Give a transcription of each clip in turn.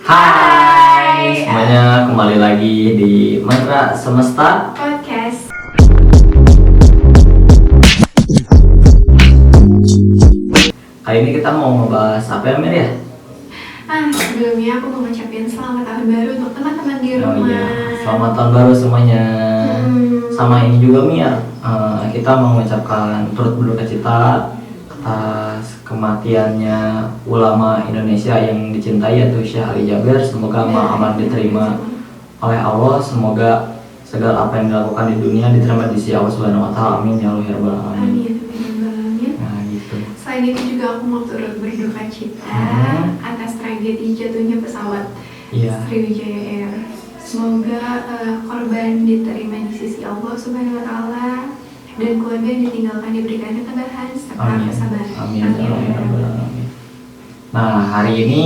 Hai semuanya, kembali lagi di Mantra Semesta Podcast. Kali ini kita mau ngebahas apa ya, Mir ya? Sebelumnya aku mau ngucapin selamat tahun baru untuk teman-teman di rumah. Oh iya, selamat tahun baru semuanya. Sama ini juga, Mir, kita mau mengucapkan turut berduka cita atas kematiannya ulama Indonesia yang dicintai, yaitu Syekh Ali Jaber. Semoga amal diterima oleh Allah. Semoga segala apa yang dilakukan di dunia diterima di sisi Allah Subhanahu wa Ta'ala. Amin ya Allah ya Rabbal alamin. Amin. Nah, gitu. Selain itu juga aku mau turut berduka cita atas tragedi jatuhnya pesawat Sriwijaya Air. Semoga korban diterima di sisi Allah Subhanahu wa Ta'ala dan keluarga yang ditinggalkan diberikan ketabahan serta kesabaran. Amin. Amin. Nah, hari ini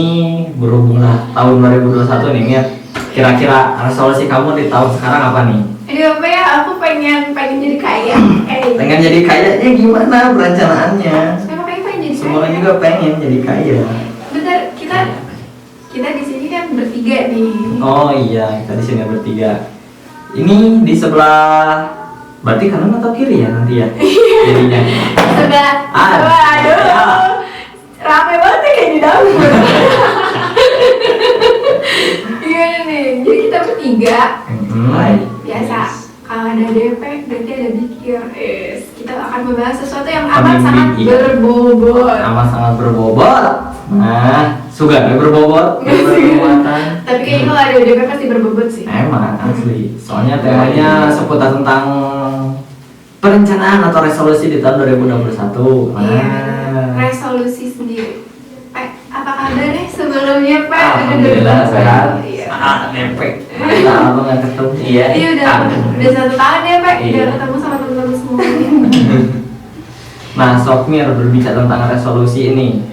berhubunglah tahun 2021 nih, Mir. Kira-kira resolusi kamu di tahun sekarang apa nih? Aduh, apa ya? Aku pengen jadi kaya. Pengen jadi kayanya gimana perencanaannya? Emang pengen jadi Semua kaya. juga pengen jadi kaya. Bentar, kita di sini kan bertiga nih. Oh iya, kita di sini bertiga. Ini di sebelah, berarti kanan atau kiri ya nanti ya? Jadinya. Sudah. Aduh. Rame banget ya kayak di dapur. Iya nih. Jadi kita bertiga. Biasa. Kalau ada DP berarti ada dikir. Kita akan membahas sesuatu yang amat sangat berbobot. Amat sangat berbobot. Nah, suka nggak berbobot? Bermuatan. Tapi kayaknya kalau ada DP pasti berbobot sih. Emang asli. Soalnya temanya seputar tentang perencanaan atau resolusi di tahun 2021. Iya. Resolusi sendiri. Apa kabar nih sebelumnya, Pak? Alhamdulillah sehat. Iya. Nempel. Lama nggak ketemu. Iya. Iya udah 1 tahun ya, Pak. Udah ketemu sama teman-teman semuanya. Nah, Sokmir berbicara tentang resolusi ini.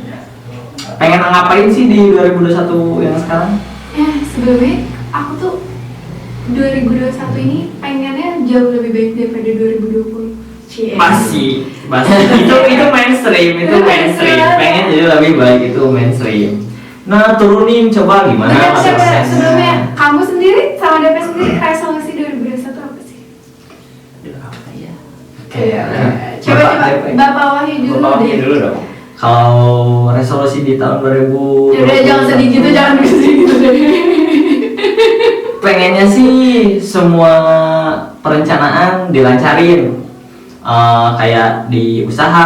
Pengen ngapain sih di 2021 yang sekarang? Sebelumnya aku tuh 2021 ini pengennya jauh lebih baik daripada 2020. Masih itu mainstream, pengen jadi lebih baik, itu mainstream. Nah, turunin coba gimana prosesnya. Sebelumnya kamu sendiri sama DP sendiri resolusi 2021 apa sih? Apa ya? Coba Bapak Wahyu dulu dong. Kalau resolusi di tahun 2000, udah jangan sedih gitu, jangan sedih gitu deh. Pengennya sih semua perencanaan dilancarin, kayak di usaha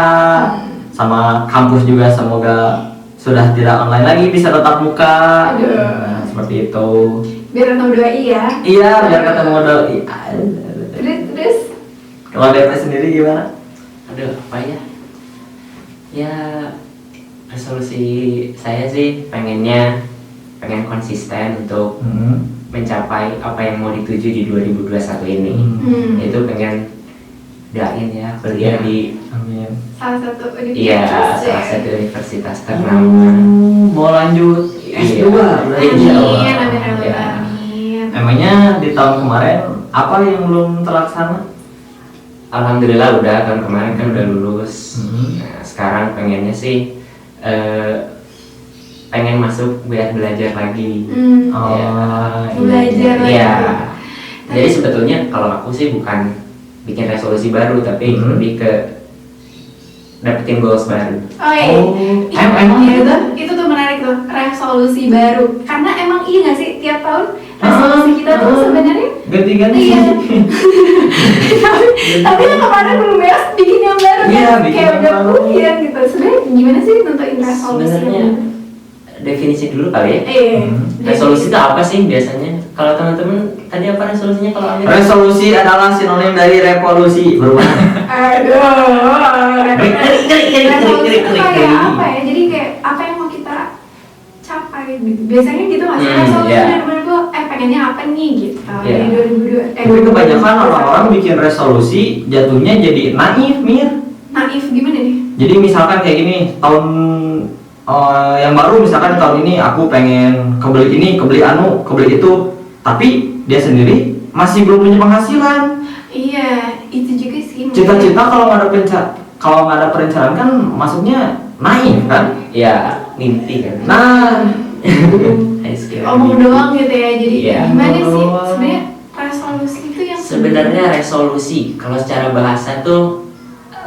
sama kampus juga semoga sudah tidak online lagi, bisa tatap muka. Nah, seperti itu. Biar ketemu doi ya. Iya, biar ketemu doi. Terus Kalau DP sendiri gimana? Aduh, apa ya? Ya, resolusi saya sih pengen konsisten untuk mencapai apa yang mau dituju di 2021 ini. Itu pengen kuliah di salah satu universitas ternama. Mau lanjut S2 berarti. Amin. Emangnya di tahun kemarin apa yang belum terlaksana? Alhamdulillah udah, tahun kemarin kan udah lulus. Nah, sekarang pengennya sih pengen masuk biar belajar lagi. Belajar lagi. Iya. Jadi sebetulnya kalau aku sih bukan bikin resolusi baru, tapi lebih ke dapetin goals baru. Emang itu tuh menarik tuh, resolusi baru. Karena emang iya nggak sih tiap tahun resolusi kita tuh sebenarnya ganti-ganti. Iya. tapi yang kemarin belum beres bikin yang baru kayak udah punya gitu. Sebenarnya gimana sih nentuin resolusi? Sebenarnya definisi dulu kali ya. Resolusi itu apa sih biasanya? Kalau teman-teman tadi apa resolusinya kalau Amir? Resolusi adalah sinonim dari revolusi, berubah. Resolusi itu kayak apa ya? Jadi kayak apa yang mau kita capai gitu. Biasanya gitu nggak sih? Resolusi dari 2020, pengennya apa nih gitu. Dari 2002. Tapi kebanyakan orang-orang bikin resolusi jatuhnya jadi naif, Mir. Naif gimana nih? Jadi misalkan kayak gini, tahun yang baru misalkan tahun ini aku pengen kebeli ini, kebeli itu, tapi dia sendiri masih belum punya penghasilan. Iya, itu juga sih. Cita-cita kalau nggak ada perencanaan kan masuknya naif kan? Ya, mimpi kan. Nah, high skill. Omong doang gitu ya. Jadi Iya. gimana sih sebenarnya resolusi itu yang Sebenarnya resolusi kalau secara bahasa tuh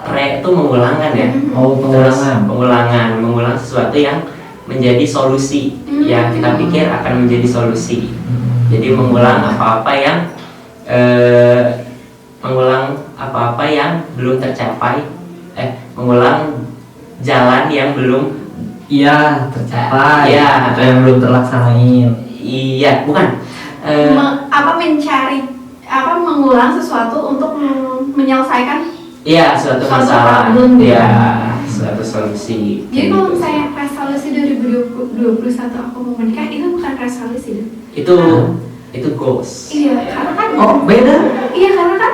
itu mengulang kan ya. Oh, Terus pengulangan. mengulang sesuatu yang menjadi solusi yang kita pikir akan menjadi solusi. Jadi mengulang apa-apa yang belum tercapai, mengulang jalan yang belum tercapai. Iya. Atau yang belum terlaksanain. Iya, bukan. mengulang sesuatu untuk menyelesaikan. Iya, suatu Suatu masalah. problem, gitu. Iya, suatu solusi. Jadi kalau misalnya resolusi 2021 aku mau menikah, itu bukan resolusi dong? Itu goals. Iya, karena kan Beda. iya karena kan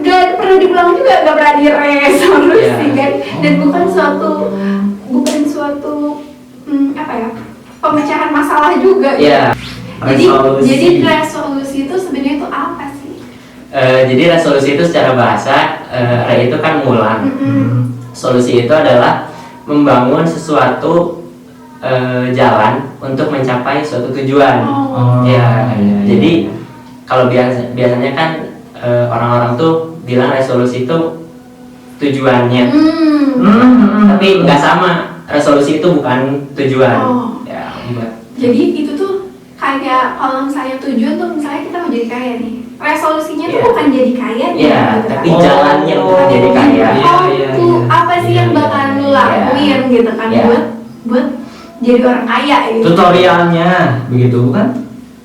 gak pernah dibilang juga, gak pernah diresolusi Iya. kan, dan bukan suatu pemecahan masalah juga. Iya. Jadi resolusi itu sebenarnya itu apa sih? Jadi resolusi itu secara bahasa itu kan ngulang. Solusi itu adalah membangun sesuatu jalan untuk mencapai suatu tujuan. Ya, jadi kalau biasanya kan orang-orang tuh bilang resolusi itu tujuannya, tapi nggak sama. Resolusi itu bukan tujuan. Ya, Jadi itu tuh kayak kalau misalnya tujuan tuh misalnya kita mau jadi kaya nih, resolusinya tuh Iya. bukan jadi kaya nih, Iya, gitu tapi kan. jalannya untuk jadi kaya. Apa sih yang bakal lu lakuin gitu kan Iya. buat jadi orang kaya gitu. Tutorialnya begitu bukan?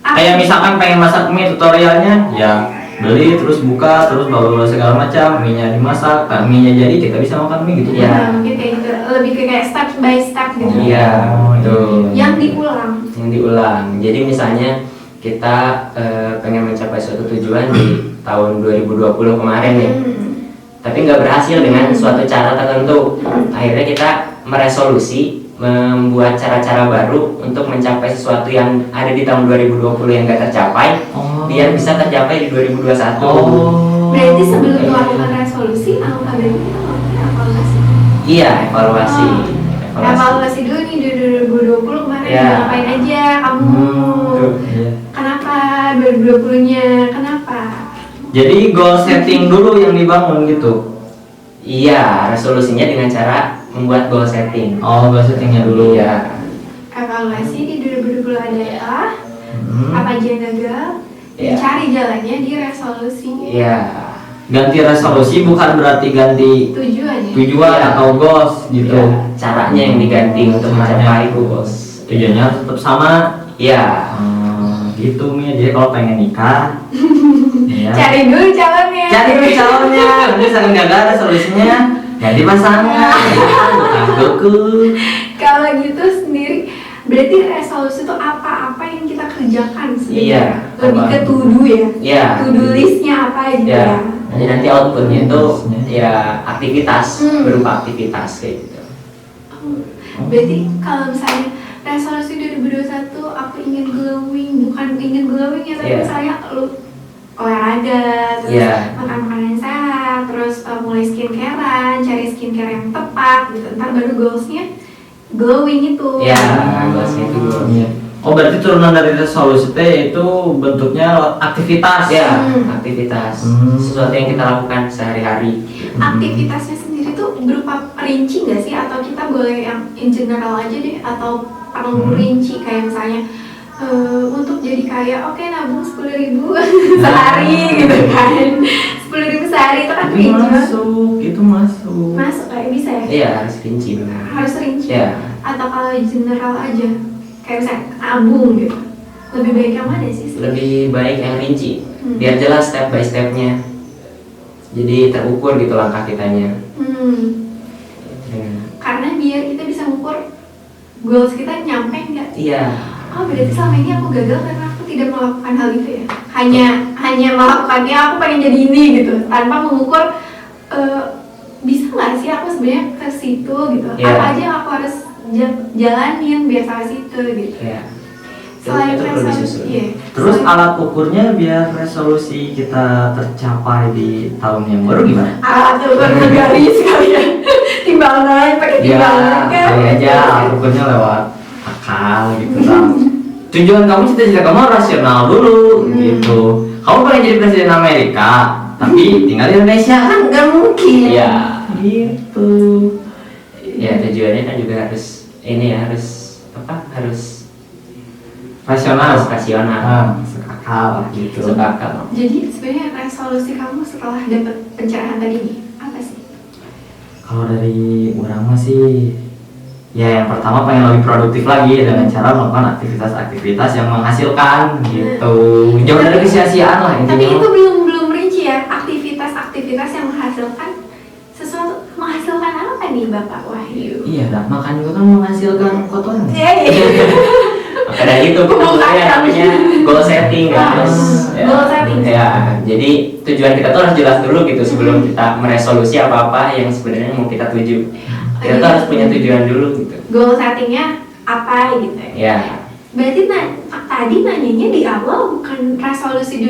Kayak misalkan pengen masak mie, tutorialnya ya beli terus buka terus baru segala macam, mie-nya dimasak, mie-nya jadi kita bisa makan mie gitu. Iya. Nah, mungkin kayak gitu, lebih ke kayak step by step gitu. Iya, betul. Yang diulang. Yang diulang. Jadi misalnya kita pengen mencapai suatu tujuan di tahun 2020 kemarin nih, tapi nggak berhasil dengan suatu cara tertentu. Akhirnya kita meresolusi membuat cara-cara baru untuk mencapai sesuatu yang ada di tahun 2020 yang nggak tercapai, biar bisa tercapai di 2021. Berarti sebelum melakukan resolusi, alangkah baiknya melakukan evaluasi. Iya, evaluasi. Evaluasi dulu nih di 2020 kemarin Iya. ngapain aja kamu? Kenapa 2020-nya? Kenapa? Jadi goal setting dulu yang dibangun gitu. Iya, resolusinya dengan cara membuat goal setting. Goal settingnya dulu. Iya. Evaluasi di 2020 adalah apa aja yang gagal, Iya. cari jalannya di resolusi. Iya. Ganti resolusi bukan berarti ganti Tujuannya. tujuan Iya. atau goals gitu. Iya, caranya yang diganti untuk mencapai goals. Tujuannya harus tetap sama. Iya. Gitu Mi. Jadi kalau pengen nikah, ya. Cari dulu calonnya. Cari dulu calonnya. Nanti misalkan gagal resolusinya, ganti pasangan. Aku. Kalau gitu sendiri, berarti resolusi itu apa-apa yang kita kerjakan sebenarnya. Iya, Lebih apa? ke to do ya. Iya. To do listnya apa gitu Ya. ya. Jadi nanti outputnya itu ya aktivitas, berupa aktivitas kayak gitu. Berarti kalau misalnya resolusi 2021 aku ingin glowing, bukan ingin glowing ya, tapi Iya. misalnya lu olahraga, terus Iya. makan makanan sehat, terus mulai skincarean, cari skincare yang tepat gitu. Ntar baru goalsnya glowing itu. Ya, goalsnya itu dulu. Iya. Berarti turunan dari resolusi itu bentuknya aktivitas. Ya, aktivitas. Sesuatu yang kita lakukan sehari-hari. Aktivitasnya sendiri tuh berupa rinci nggak sih, atau kita boleh yang in general aja deh, atau perlu rinci kayak misalnya untuk jadi kaya, oke nabung 10.000 sehari gitu kan. 10.000 sehari itu kan Itu rinci. masuk. Masuk kayak bisa ya? Iya, harus rinci benar. Harus rinci. Iya. Atau kalau general aja, kayak misalnya nabung gitu. Lebih baik yang mana sih? Lebih baik yang rinci, biar jelas step by stepnya. Jadi terukur gitu langkah kitanya. Karena biar kita bisa ngukur goals kita nyampe nggak? Iya. Oh, berarti selama ini aku gagal karena aku tidak melakukan hal itu ya? Hanya melakukannya, aku pengen jadi ini gitu, tanpa mengukur bisa nggak sih aku sebenarnya ke situ gitu? Iya. Apa aja yang aku harus jalanin biar sampai situ gitu? Iya. Selain Itu perlu resolusi, disusun. iya. Terus alat ukurnya biar resolusi kita tercapai di tahun yang baru gimana? Alat ukur garis kali ya, timbangan pakai timbangan kan? Kali aja alat ukurnya lewat akal gitu kan. Tujuan kamu, cita-cita kamu rasional dulu gitu. Kamu pengen jadi presiden Amerika tapi tinggal di Indonesia kan nggak mungkin. Iya. Gitu. Ya tujuannya kan juga harus ini ya, harus Rasional. rasional. Masuk akal gitu. Masuk akal. Jadi sebenarnya resolusi kamu setelah dapat pencerahan tadi nih apa sih? Kalau dari orang mah sih, ya yang pertama pengen lebih produktif lagi dengan cara melakukan aktivitas-aktivitas yang menghasilkan gitu. Jauh dari kesia-siaan lah Tapi intinya. itu belum rinci ya, aktivitas-aktivitas yang menghasilkan sesuatu. Menghasilkan apa nih Bapak Wahyu? Iya, dah makan juga kan menghasilkan kotoran. Iya. Maka dari itu ya namanya goal setting guys. Goal setting. Ya, jadi tujuan kita tuh harus jelas dulu gitu sebelum kita meresolusi apa-apa yang sebenarnya mau kita tuju. Kita tuh harus punya tujuan dulu gitu. Goal settingnya apa gitu ya? Ya. Berarti tadi nanyanya di awal bukan resolusi di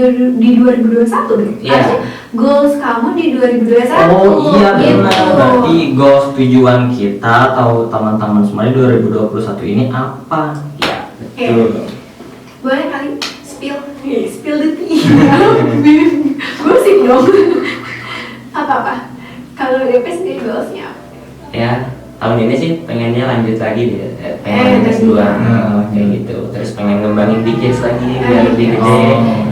2021 gitu? Iya. Harusnya goals kamu di 2021. Oh iya gitu. benar. Berarti goals tujuan kita atau teman-teman semua di 2021 ini apa? Ya, Oke. betul. Boleh kali spill the tea. Gosip dong. Apa-apa? Kalau DP sendiri goalsnya apa? Ya, tahun ini sih pengennya lanjut lagi deh, pengen lanjut S2 kayak gitu. Terus pengen ngembangin BKS lagi biar lebih gede.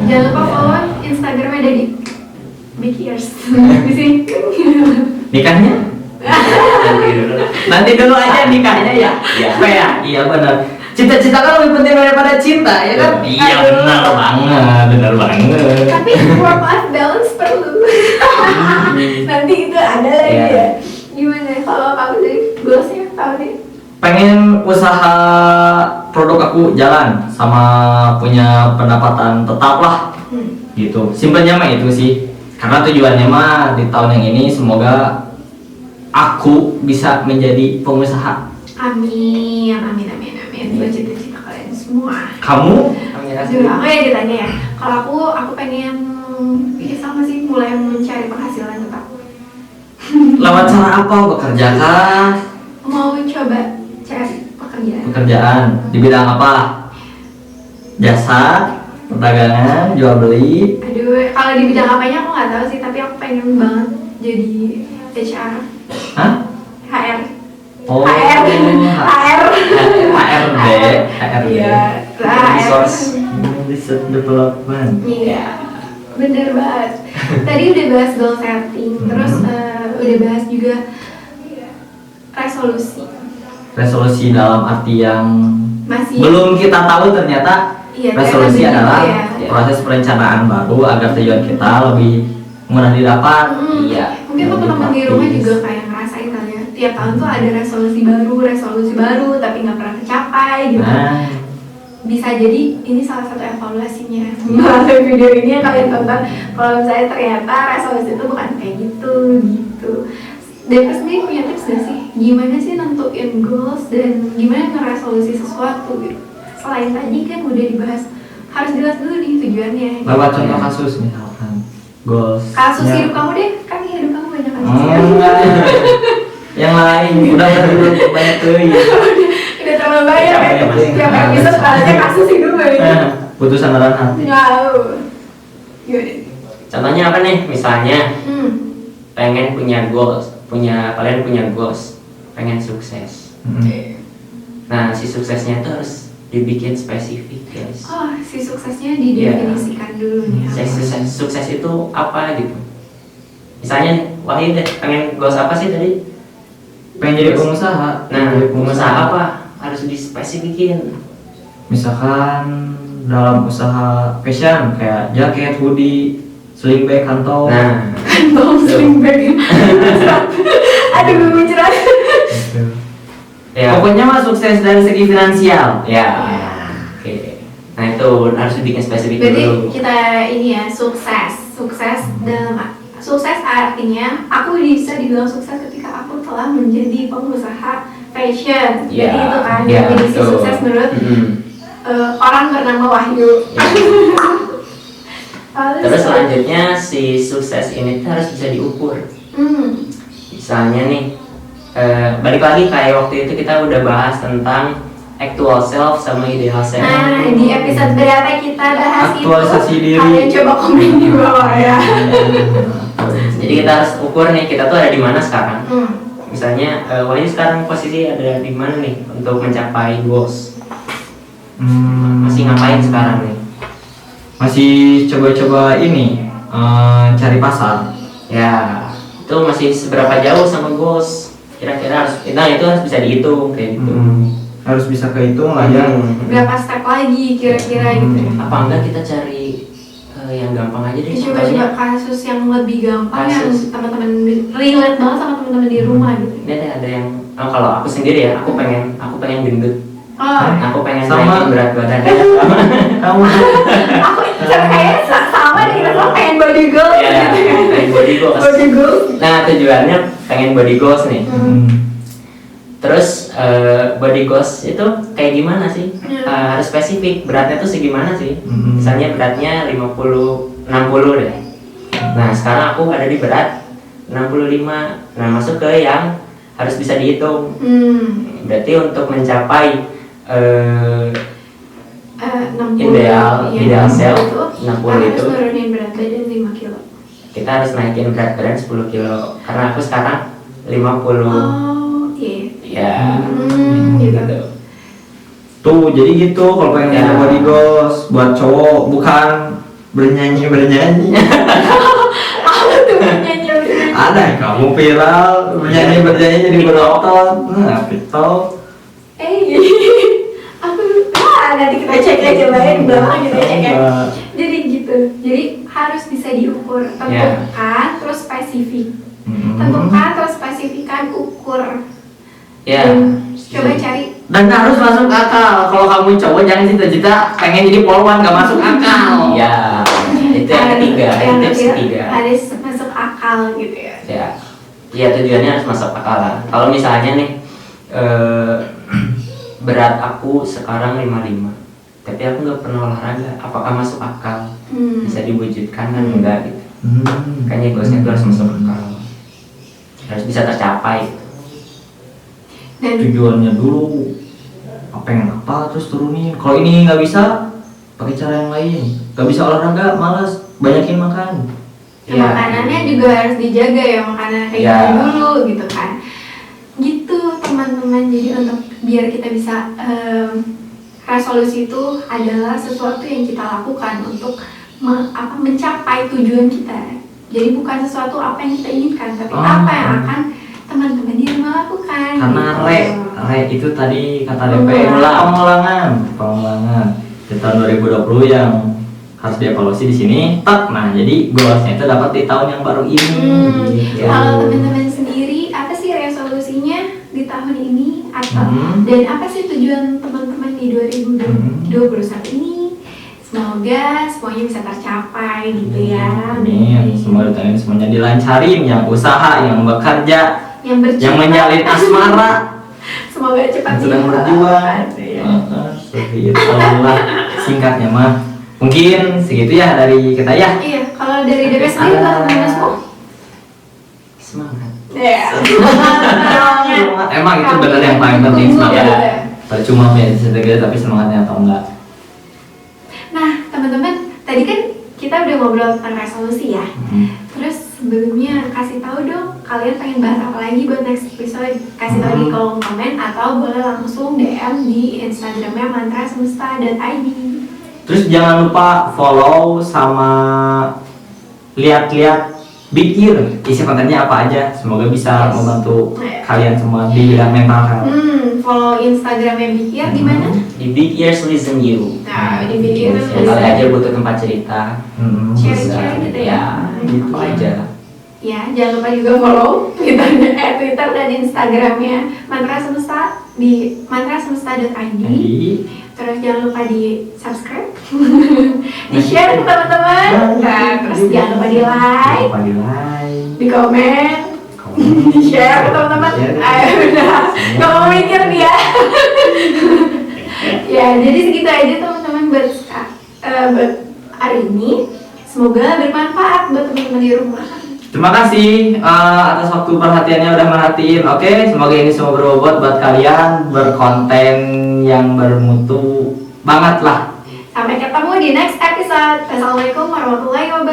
Jangan lupa follow Instagramnya dari Big Ears. Di sini. Nikahnya? Nanti dulu Aja nikahnya ya. Iya. Apa ya? Iya benar. Cita-cita kan lebih penting daripada cinta ya kan? Iya benar banget. Tapi work life balance perlu. Nanti itu ada lagi Iya. ya. Gimana kalau kamu dari goalsnya tahun ini? Pengen usaha produk aku jalan sama punya pendapatan tetap lah gitu. Simpelnya mah itu sih. Karena tujuannya mah di tahun yang ini semoga aku bisa menjadi pengusaha. Amin. Itu cita-cita kalian semua. Kamu? Juga ya ditanya ya. Kalau aku pengen ya sama sih mulai mencari penghasilan tetap. Lewat cara apa? Bekerja kah? Mau coba cari pekerjaan. Pekerjaan di bidang apa? Jasa, perdagangan, jual beli. Aduh, kalau di bidang apanya aku nggak tahu sih, tapi aku pengen banget jadi HR, Hah? HR, Oh, HR, HRD, HRD. Iya, Resource. Research Development. Iya, bener banget. Tadi udah bahas goal setting, terus udah bahas juga resolusi. Resolusi dalam arti yang Masih belum kita tahu ternyata. Iya, Resolusi ternyata adalah begitu ya. proses perencanaan baru agar tujuan kita lebih mudah didapat. Iya. Mungkin teman-teman di rumah juga kayak ngerasain kali ya. Tiap tahun tuh ada resolusi baru, tapi nggak pernah tercapai gitu. Nah, Bisa jadi ini salah satu evaluasinya melalui video ini yang kalian tonton. Kalau misalnya ternyata resolusi itu bukan kayak gitu. Depa sendiri punya tips gak sih? Gimana sih nentuin goals dan gimana ngeresolusi sesuatu gitu? Selain tadi kan udah dibahas, harus jelas dulu nih tujuannya. lewat contoh kasus misalkan goals. Kasus hidup kamu deh, kan hidup kamu banyak kasus. Enggak. Yang lain udah banyak tuh. Udah terlalu banyak Capek, ya. masih. Tiap episode aja kasus hidup banyak. Putusan dalam hati. Wow. Gimana? Contohnya apa nih? Misalnya Hmm. pengen punya goals, kalian punya goals, pengen sukses. Nah, si suksesnya itu harus dibikin spesifik, guys. Oh, si suksesnya didefinisikan dulu nih. Sukses itu apa gitu? Misalnya, Wahyu deh, pengen goals apa sih tadi? Pengen jadi pengusaha. Nah, pengusaha apa? Harus dispesifikin. Misalkan dalam usaha fashion kayak jaket, hoodie, sling bag, kantong. Nah, Kantong sling bag. Aduh, gue mencerah. Gitu. ya, Pokoknya mah sukses dari segi finansial. ya, oke. Nah itu harus dibikin spesifik Berarti dulu. kita ini ya sukses dalam sukses artinya aku bisa dibilang sukses ketika aku telah menjadi pengusaha fashion. Ya, Jadi itu kan ya, definisi betul. sukses menurut Mm-mm. orang bernama Wahyu. Ya. Terus selanjutnya si sukses ini tuh harus bisa diukur. Misalnya nih, balik lagi kayak waktu itu kita udah bahas tentang actual self sama ideal self. Nah, di episode berapa kita bahas Aktualisasi itu? diri. Kalian coba komen di bawah ya. Jadi kita harus ukur nih, kita tuh ada di mana sekarang. Hmm. Misalnya Wahyu sekarang posisi ada di mana nih untuk mencapai goals? Masih ngapain sekarang nih? Masih coba-coba ini cari pasar. Ya, itu masih seberapa jauh sama goals? Kira-kira harus, nah itu harus bisa dihitung kayak gitu. Harus bisa kehitung lah ya. Berapa step lagi kira-kira gitu ya? Apa enggak kita cari yang gampang aja deh? Coba-coba kasus yang lebih gampang Kasus. yang teman-teman relate banget sama teman-teman di rumah gitu. Ini ada yang, kalau aku sendiri ya, aku pengen gendut. Oh, Aku pengen Sama. naikin berat badan. Kamu aku kayaknya sama deh, kita sama pengen body goals Ya, gitu kan. pengen body goals. Body goals. Nah, tujuannya pengen body goals nih. Terus body goals itu kayak gimana sih? Harus spesifik, beratnya tuh segimana sih? Misalnya beratnya 60 deh. Nah, sekarang aku ada di berat 65. Nah, masuk ke yang harus bisa dihitung. Berarti untuk mencapai 60 ideal self, 60 harus itu nurunin berat badan 5 kilo. kita harus naikin berat badan 10 kilo. Karena aku sekarang 50. Oh, iya. Ya, Gitu. tuh jadi gitu kalau pengen Ya. punya body goals buat cowok bukan bernyanyi. Apa tuh nyanyi? Ada kamu viral bernyanyi jadi berotot. Nah, TikTok. Nanti kita cek aja di belakang kita cek ya. Jadi gitu. Jadi harus bisa diukur, tentukan, terus spesifik. Tentukan, terus spesifikkan, ukur. ya. Coba cari. Dan harus masuk akal. Kalau kamu cowok jangan cita-cita pengen jadi polwan gak masuk akal. Ya, itu yang ketiga, Yang tips ketiga. harus masuk akal gitu ya. Ya, tujuannya harus masuk akal lah. Kalau misalnya nih berat aku sekarang 55, tapi aku nggak pernah olahraga, apakah masuk akal? Bisa diwujudkan kan enggak gitu. Makanya goalsnya itu harus masuk akal, harus bisa tercapai gitu. Dan Tujuannya dulu pengen apa terus turunin. Kalau ini nggak bisa pakai cara yang lain. Nggak bisa olahraga malas banyakin makan. makanannya juga harus dijaga ya, makanan kayak Ya. gitu dulu gitu kan. Gitu teman-teman, jadi untuk biar kita bisa resolusi itu adalah sesuatu yang kita lakukan untuk mencapai tujuan kita. Jadi bukan sesuatu apa yang kita inginkan, tapi apa yang akan teman-teman di rumah lakukan. Karena gitu. re itu tadi kata DPR pengulangan di tahun 2020 yang harus dievaluasi di sini. Nah, jadi goalsnya itu dapat di tahun yang baru ini. Gitu. Kalau teman-teman sendiri apa sih resolusinya di tahun ini atau dan apa sih tujuan teman-teman di 2021 ini? Semoga semuanya bisa tercapai gitu ya. Amin. Semoga tahun ini semuanya dilancarin, yang usaha, yang bekerja, yang menjalin asmara, semoga cepat sedang berjuang. Itulah singkatnya mah. Mungkin segitu ya dari kita ya. Iya, kalau dari DP sendiri teman-teman semua. Semangat. Ya. Emang itu benar yang paling penting semangat. Percuma punya cita-cita tapi semangatnya atau enggak. Nah, teman-teman, tadi kan kita udah ngobrol tentang resolusi ya. Terus sebelumnya kasih tahu dong kalian pengen bahas apa lagi buat next episode. Kasih tahu di kolom komen atau boleh langsung DM di Instagramnya mantrasemesta.id. Terus jangan lupa follow sama lihat-lihat Big Ear, isi kontennya apa aja. Semoga bisa membantu kalian semua di bidang mental health. Follow Instagramnya Big Ear di mana? Di Big Ears Listen You. Nah, di Big Ear Ya, kali aja butuh tempat cerita. Share-share gitu ya. Gitu aja. Ya, jangan lupa juga follow Twitter dan Instagramnya Mantra Semesta di mantrasemesta.id. Terus jangan lupa di subscribe, di share ke teman-teman. Nah, terus jangan lupa di like, di komen, di share ke teman-teman. Ayo udah, nggak mau mikir dia. Ya, jadi segitu aja teman-teman buat hari ini. Semoga bermanfaat buat teman-teman di rumah. Terima kasih atas waktu perhatiannya udah merhatiin. Oke, semoga ini semua berbobot buat kalian berkonten yang bermutu banget lah. Sampai ketemu di next episode. Assalamualaikum warahmatullahi wabarakatuh.